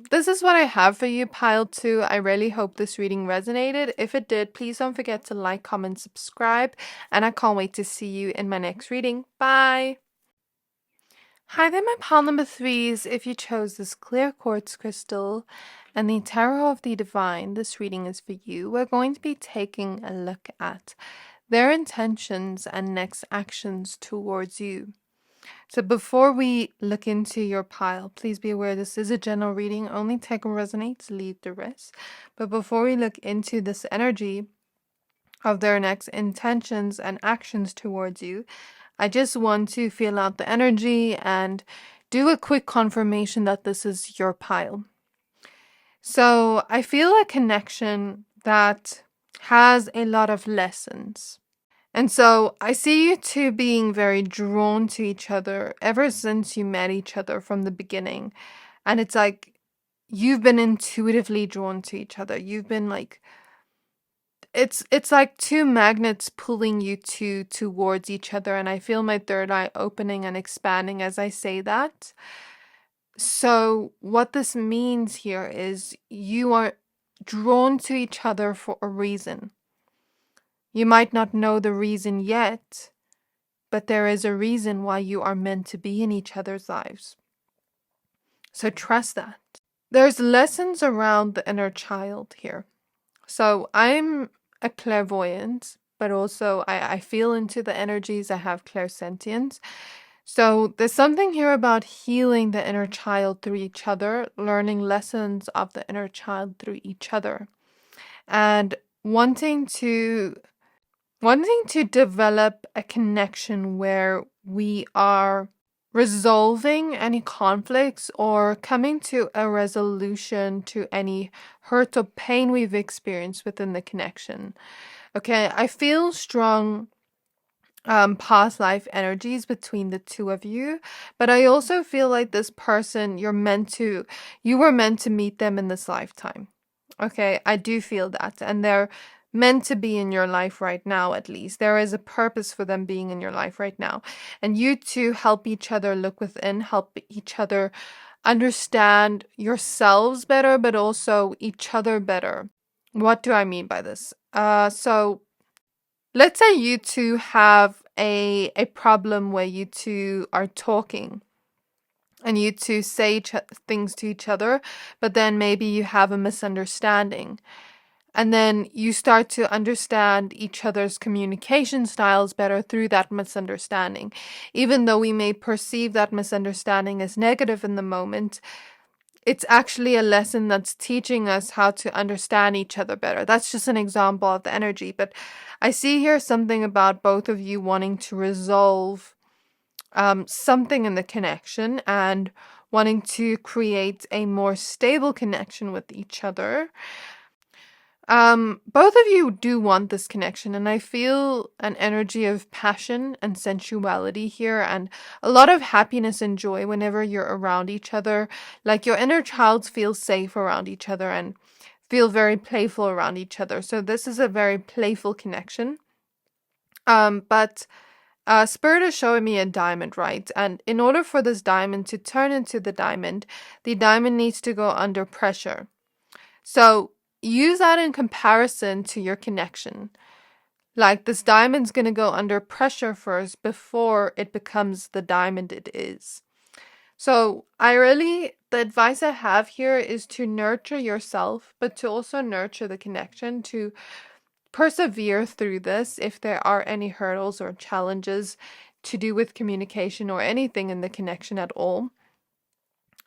this is what I have for you, pile 2. I really hope this reading resonated. If it did, please don't forget to like, comment, subscribe, and I can't wait to see you in my next reading. Bye! Hi there, my pile number 3s. If you chose this clear quartz crystal and the Tarot of the Divine, this reading is for you. We're going to be taking a look at their intentions and next actions towards you. So before we look into your pile, please be aware this is a general reading. Only take what resonates, leave the rest. But before we look into this energy of their next intentions and actions towards you, I just want to feel out the energy and do a quick confirmation that this is your pile. So I feel a connection that has a lot of lessons. And so I see you two being very drawn to each other ever since you met each other from the beginning. And it's like you've been intuitively drawn to each other. You've been like, it's like two magnets pulling you two towards each other. And I feel my third eye opening and expanding as I say that. So what this means here is you are drawn to each other for a reason. You might not know the reason yet, but there is a reason why you are meant to be in each other's lives. So trust that. There's lessons around the inner child here. So I'm a clairvoyant, but also I feel into the energies. I have clairsentience. So there's something here about healing the inner child through each other, learning lessons of the inner child through each other, and wanting to develop a connection where we are resolving any conflicts or coming to a resolution to any hurt or pain we've experienced within the connection. Okay, I feel strong past life energies between the two of you, but I also feel like this person you were meant to meet them in this lifetime. Okay, I do feel that, and they're meant to be in your life right now. At least there is a purpose for them being in your life right now, and you two help each other look within, help each other understand yourselves better, but also each other better. What do I mean by this? So let's say you two have a problem where you two are talking and you two say things to each other, but then maybe you have a misunderstanding. And then you start to understand each other's communication styles better through that misunderstanding. Even though we may perceive that misunderstanding as negative in the moment, it's actually a lesson that's teaching us how to understand each other better. That's just an example of the energy. But I see here something about both of you wanting to resolve something in the connection and wanting to create a more stable connection with each other. Both of you do want this connection, and I feel an energy of passion and sensuality here, and a lot of happiness and joy whenever you're around each other. Like your inner child feels safe around each other and feel very playful around each other. So this is a very playful connection. But Spirit is showing me a diamond, right? And in order for this diamond to turn into the diamond needs to go under pressure. So use that in comparison to your connection. Like this diamond's going to go under pressure first before it becomes the diamond it is. So the advice I have here is to nurture yourself, but to also nurture the connection, to persevere through this if there are any hurdles or challenges to do with communication or anything in the connection at all.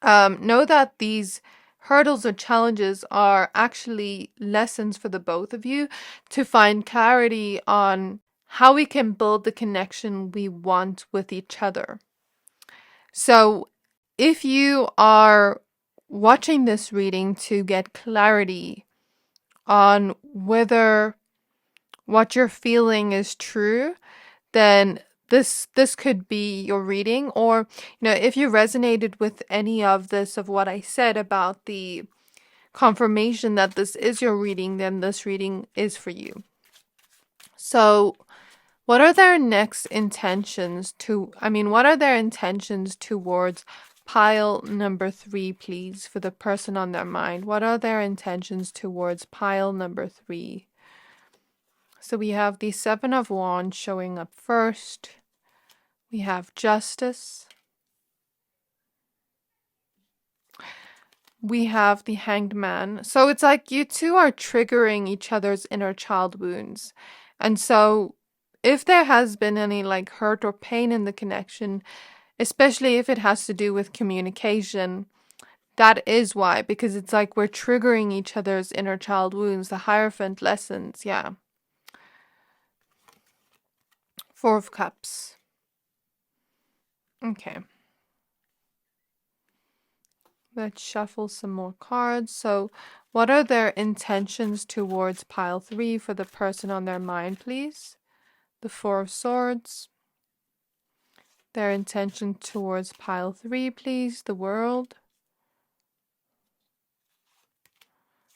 Know that these hurdles or challenges are actually lessons for the both of you to find clarity on how we can build the connection we want with each other. So if you are watching this reading to get clarity on whether what you're feeling is true, then this could be your reading. Or, if you resonated with any of this, of what I said about the confirmation that this is your reading, then this reading is for you. So what are their intentions towards pile number 3, please, for the person on their mind? What are their intentions towards pile number 3? So we have the 7 of Wands showing up first. We have Justice. We have the Hanged Man. So it's like you two are triggering each other's inner child wounds. And so if there has been any hurt or pain in the connection, especially if it has to do with communication, that is why. Because it's like we're triggering each other's inner child wounds, the Hierophant lessons, yeah. 4 of Cups. Okay. Let's shuffle some more cards. So what are their intentions towards pile 3 for the person on their mind, please? The 4 of Swords. Their intention towards pile 3, please. The World.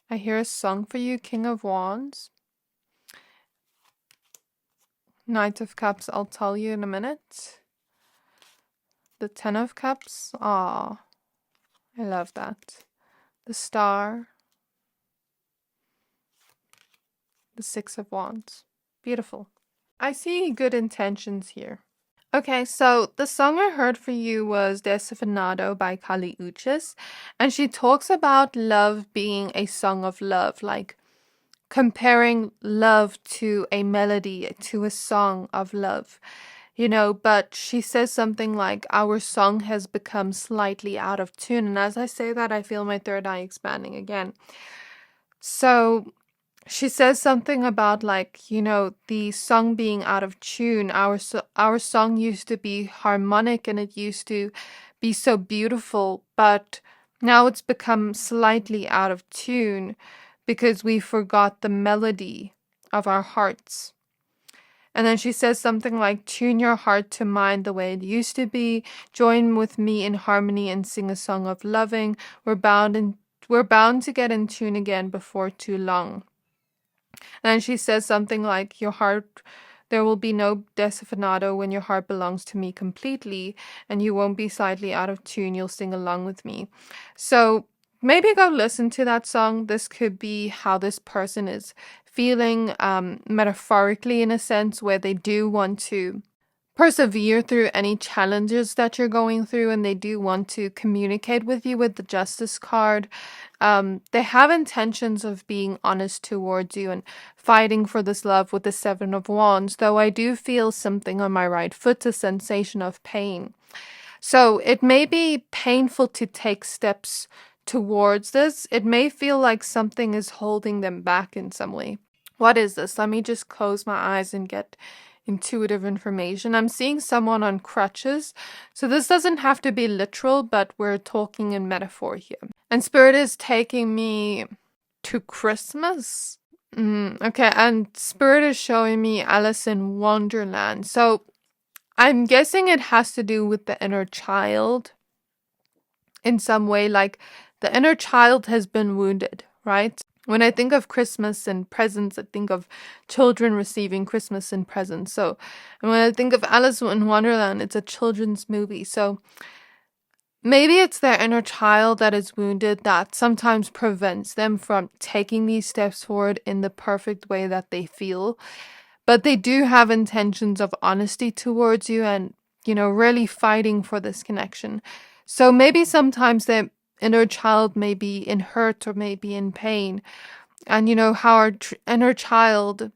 I hear a song for you, King of Wands. Knight of Cups, I'll tell you in a minute. The 10 of Cups. Ah, I love that. The Star. The 6 of Wands. Beautiful. I see good intentions here. Okay, so the song I heard for you was Desafinado by Kali Uchis, and she talks about love being a song of love, like comparing love to a melody, to a song of love, but she says something like, our song has become slightly out of tune. And as I say that, I feel my third eye expanding again. So she says something about the song being out of tune. Our song used to be harmonic and it used to be so beautiful, but now it's become slightly out of tune because we forgot the melody of our hearts. And then she says something like, tune your heart to mine the way it used to be. Join with me in harmony and sing a song of loving. We're bound to get in tune again before too long. And then she says something like, there will be no desafinado when your heart belongs to me completely, and you won't be slightly out of tune. You'll sing along with me. So maybe go listen to that song. This could be how this person is feeling, metaphorically, in a sense, where they do want to persevere through any challenges that you're going through, and they do want to communicate with you with the Justice card. They have intentions of being honest towards you and fighting for this love with the 7 of Wands, though I do feel something on my right foot, a sensation of pain. So it may be painful to take steps towards this. It may feel like something is holding them back in some way. What is this? Let me just close my eyes and get intuitive information. I'm seeing someone on crutches. So this doesn't have to be literal, but we're talking in metaphor here. And Spirit is taking me to Christmas. Okay, and Spirit is showing me Alice in Wonderland. So I'm guessing it has to do with the inner child in some way, like the inner child has been wounded, right? When I think of Christmas and presents, I think of children receiving Christmas and presents. So, and when I think of Alice in Wonderland, it's a children's movie. So maybe it's their inner child that is wounded that sometimes prevents them from taking these steps forward in the perfect way that they feel. But they do have intentions of honesty towards you and, really fighting for this connection. So maybe sometimes their inner child may be in hurt or maybe in pain. And how our inner child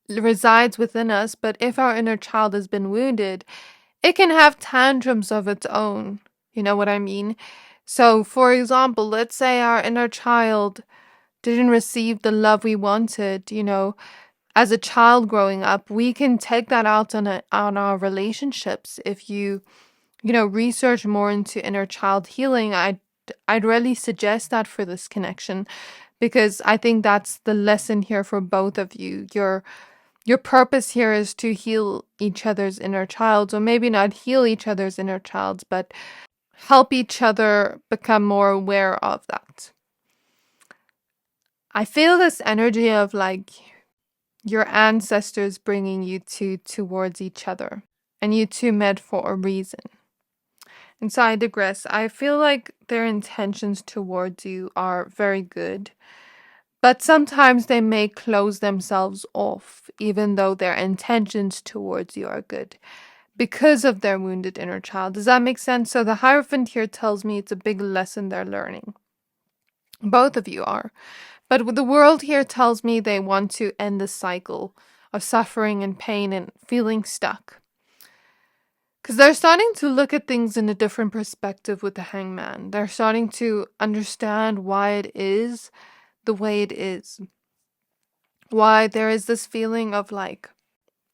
resides within us. But if our inner child has been wounded, it can have tantrums of its own. You know what I mean? So, for example, let's say our inner child didn't receive the love we wanted, as a child growing up. We can take that out on our relationships. If you research more into inner child healing, I'd really suggest that for this connection, because I think that's the lesson here for both of you. Your purpose here is to heal each other's inner childs, or maybe not heal each other's inner childs, but help each other become more aware of that. I feel this energy of like your ancestors bringing you two towards each other, and you two met for a reason. And so I digress. I feel like their intentions towards you are very good, but sometimes they may close themselves off, even though their intentions towards you are good, because of their wounded inner child. Does that make sense? So the Hierophant here tells me it's a big lesson they're learning. Both of you are. But the world here tells me they want to end the cycle of suffering and pain and feeling stuck. Because they're starting to look at things in a different perspective with the Hangman. They're starting to understand why it is the way it is. Why there is this feeling of like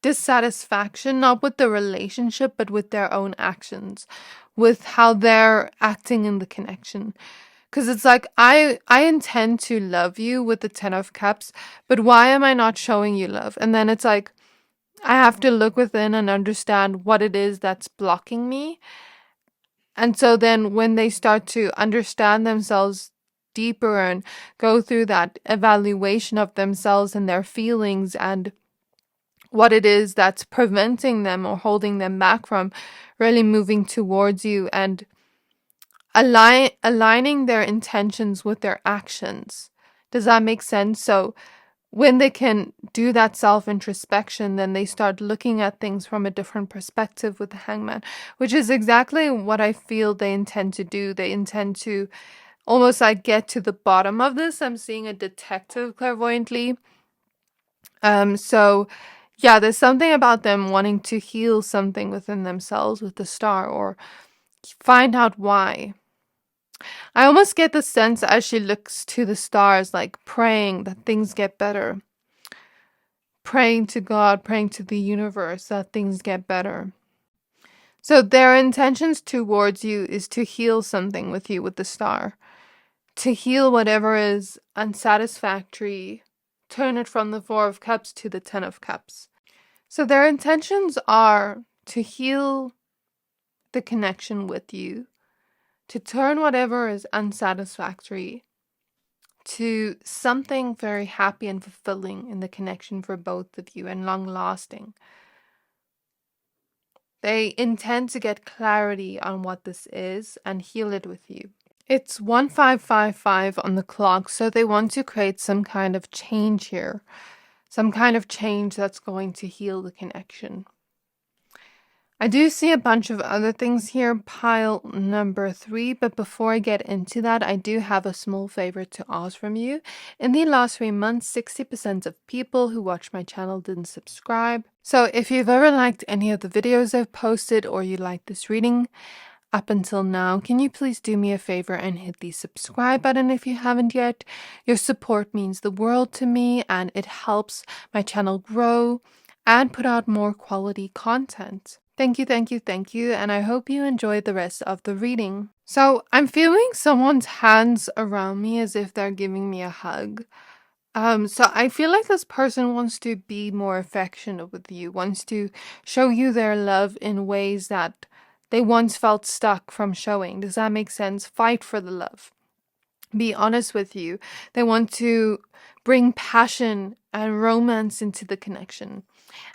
dissatisfaction, not with the relationship, but with their own actions, with how they're acting in the connection. Because it's like, I intend to love you with the 10 of Cups, but why am I not showing you love? And then it's like, I have to look within and understand what it is that's blocking me. And so then when they start to understand themselves deeper and go through that evaluation of themselves and their feelings and what it is that's preventing them or holding them back from really moving towards you and aligning their intentions with their actions. Does that make sense? So when they can do that self-introspection, then they start looking at things from a different perspective with the Hangman, which is exactly what I feel they intend to do. They intend to almost like get to the bottom of this. I'm seeing a detective clairvoyantly. So yeah, there's something about them wanting to heal something within themselves with the star or find out why. I almost get the sense as she looks to the stars, like praying that things get better. Praying to God, praying to the universe that things get better. So their intentions towards you is to heal something with you with the star. To heal whatever is unsatisfactory. Turn it from the 4 of Cups to the 10 of Cups. So their intentions are to heal the connection with you. To turn whatever is unsatisfactory to something very happy and fulfilling in the connection for both of you and long lasting. They intend to get clarity on what this is and heal it with you. It's 1555 on the clock, so they want to create some kind of change here. Some kind of change that's going to heal the connection. I do see a bunch of other things here, pile number 3, but before I get into that, I do have a small favor to ask from you. In the last 3 months, 60% of people who watch my channel didn't subscribe. So if you've ever liked any of the videos I've posted or you like this reading up until now, can you please do me a favor and hit the subscribe button if you haven't yet? Your support means the world to me and it helps my channel grow. and put out more quality content. Thank you, thank you, thank you, and I hope you enjoyed the rest of the reading. So, I'm feeling someone's hands around me as if they're giving me a hug. So I feel like this person wants to be more affectionate with you, wants to show you their love in ways that they once felt stuck from showing. Does that make sense? Fight for the love. Be honest with you. They want to bring passion and romance into the connection.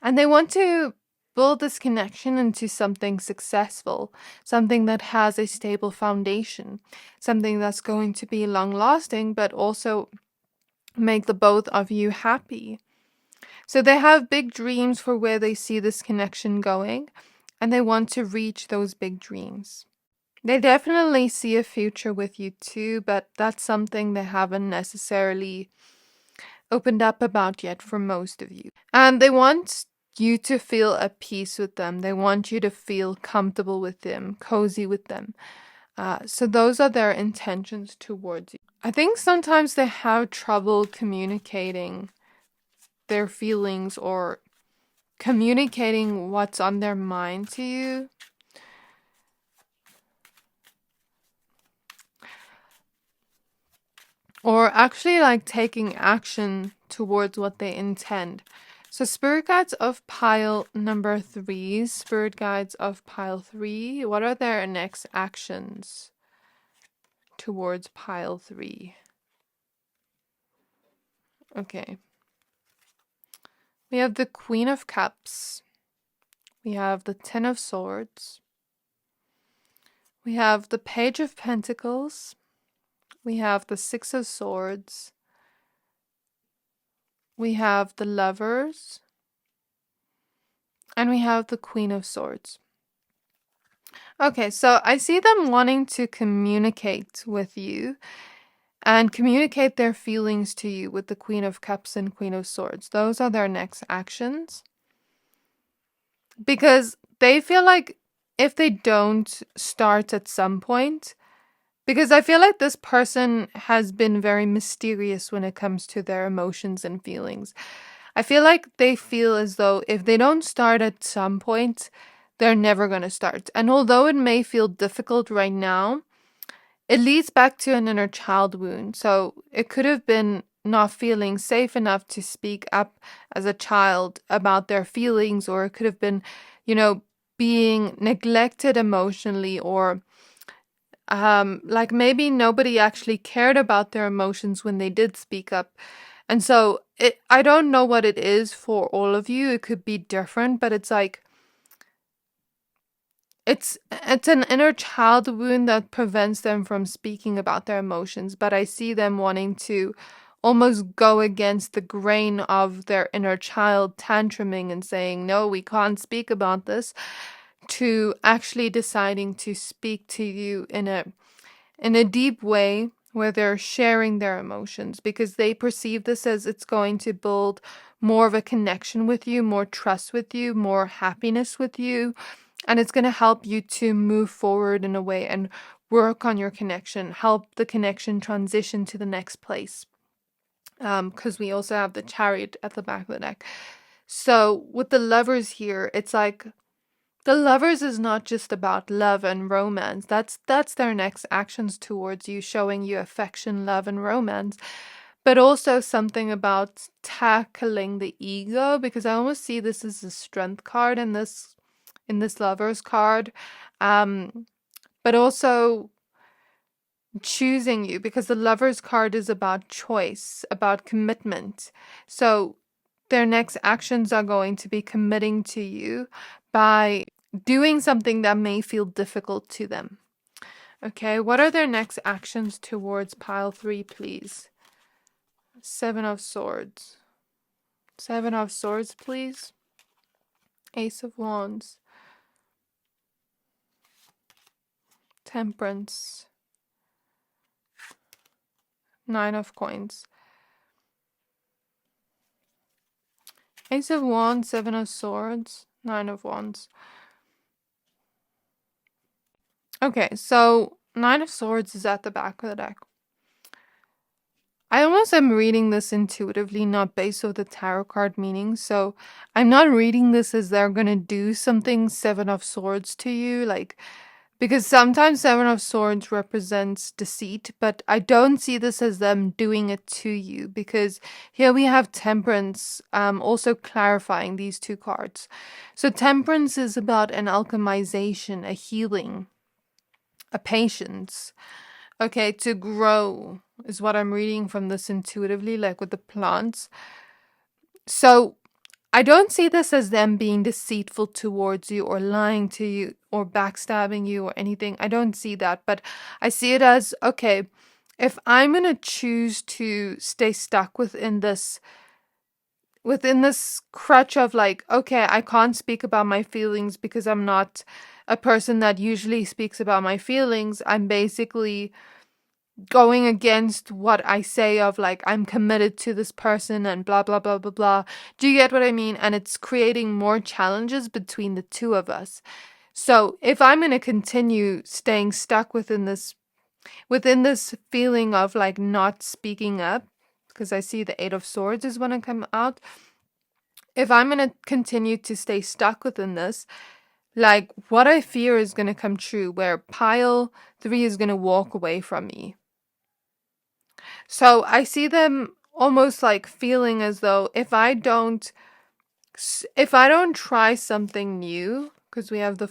And they want to build this connection into something successful, something that has a stable foundation, something that's going to be long lasting, but also make the both of you happy. So they have big dreams for where they see this connection going, and they want to reach those big dreams. They definitely see a future with you too, but that's something they haven't necessarily opened up about yet for most of you. And they want you to feel at peace with them. They want you to feel comfortable with them, cozy with them. So those are their intentions towards you. I think sometimes they have trouble communicating their feelings or communicating what's on their mind to you. Or actually like taking action towards what they intend. So spirit guides of pile number 3, spirit guides of pile 3, what are their next actions towards pile 3? Okay. We have the Queen of Cups. We have the Ten of Swords. We have the Page of Pentacles. We have the Six of Swords. We have the Lovers. And we have the Queen of Swords. Okay, so I see them wanting to communicate with you and communicate their feelings to you with the Queen of Cups and Queen of Swords. Those are their next actions. Because they feel like if they don't start at some point, because I feel like this person has been very mysterious when it comes to their emotions and feelings. I feel like they feel as though if they don't start at some point, they're never going to start. And although it may feel difficult right now, it leads back to an inner child wound. So it could have been not feeling safe enough to speak up as a child about their feelings, or it could have been, being neglected emotionally, or like maybe nobody actually cared about their emotions when they did speak up. And so I don't know what it is for all of you. It could be different, but it's like it's an inner child wound that prevents them from speaking about their emotions. But I see them wanting to almost go against the grain of their inner child tantruming and saying, no, we can't speak about this, to actually deciding to speak to you in a deep way where they're sharing their emotions, because they perceive this as it's going to build more of a connection with you, more trust with you, more happiness with you, and it's going to help you to move forward in a way and work on your connection, help the connection transition to the next place. Because we also have the Chariot at the back of the deck. So with the Lovers here, it's like the Lovers is not just about love and romance. That's their next actions towards you, showing you affection, love, and romance. But also something about tackling the ego, because I almost see this as a strength card in this Lovers card. But also choosing you, because the Lovers card is about choice, about commitment. So their next actions are going to be committing to you by doing something that may feel difficult to them. Okay, what are their next actions towards pile 3, please? Seven of Swords. Seven of Swords, please. Ace of Wands. Temperance. Nine of Coins. Ace of Wands, Seven of Swords, Nine of Wands. Okay, so Nine of Swords is at the back of the deck. I almost am reading this intuitively, not based on the tarot card meaning. So I'm not reading this as they're gonna do something Seven of Swords to you, like, because sometimes Seven of Swords represents deceit, but I don't see this as them doing it to you, because here we have Temperance, also clarifying these two cards. So Temperance is about an alchemization, a healing, a patience. Okay, to grow is what I'm reading from this intuitively, like with the plants. So I don't see this as them being deceitful towards you or lying to you or backstabbing you or anything. I don't see that, but I see it as, okay, if I'm going to choose to stay stuck within this crutch of like, okay, I can't speak about my feelings because I'm not a person that usually speaks about my feelings. I'm basically going against what I say of like, I'm committed to this person and blah, blah, blah, blah, blah. Do you get what I mean? And it's creating more challenges between the two of us. So if I'm going to continue staying stuck within this feeling of like not speaking up, because I see the Eight of Swords is when I come out. If I'm going to continue to stay stuck within this, like what I fear is going to come true, where pile 3 is going to walk away from me. So I see them almost like feeling as though if I don't try something new, because we have the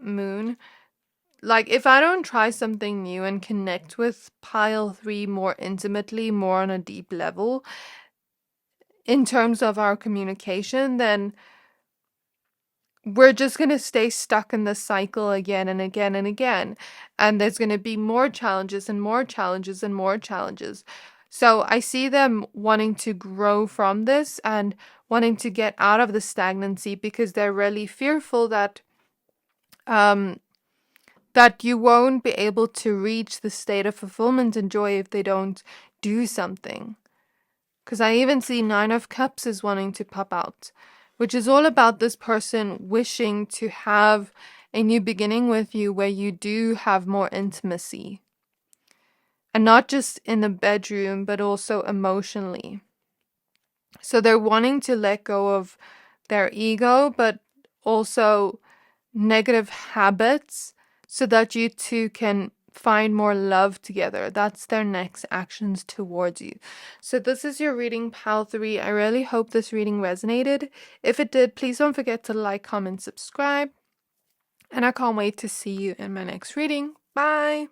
moon, like if I don't try something new and connect with pile 3 more intimately, more on a deep level in terms of our communication, then we're just going to stay stuck in this cycle again and again and again. And there's going to be more challenges and more challenges and more challenges. So I see them wanting to grow from this and wanting to get out of the stagnancy, because they're really fearful that you won't be able to reach the state of fulfillment and joy if they don't do something. Because I even see 9 of Cups is wanting to pop out, which is all about this person wishing to have a new beginning with you where you do have more intimacy. And not just in the bedroom, but also emotionally. So they're wanting to let go of their ego, but also negative habits, so that you two can find more love together. That's their next actions towards you. So this is your reading, pile 3. I really hope this reading resonated. If it did, please don't forget to like, comment, subscribe. And I can't wait to see you in my next reading. Bye!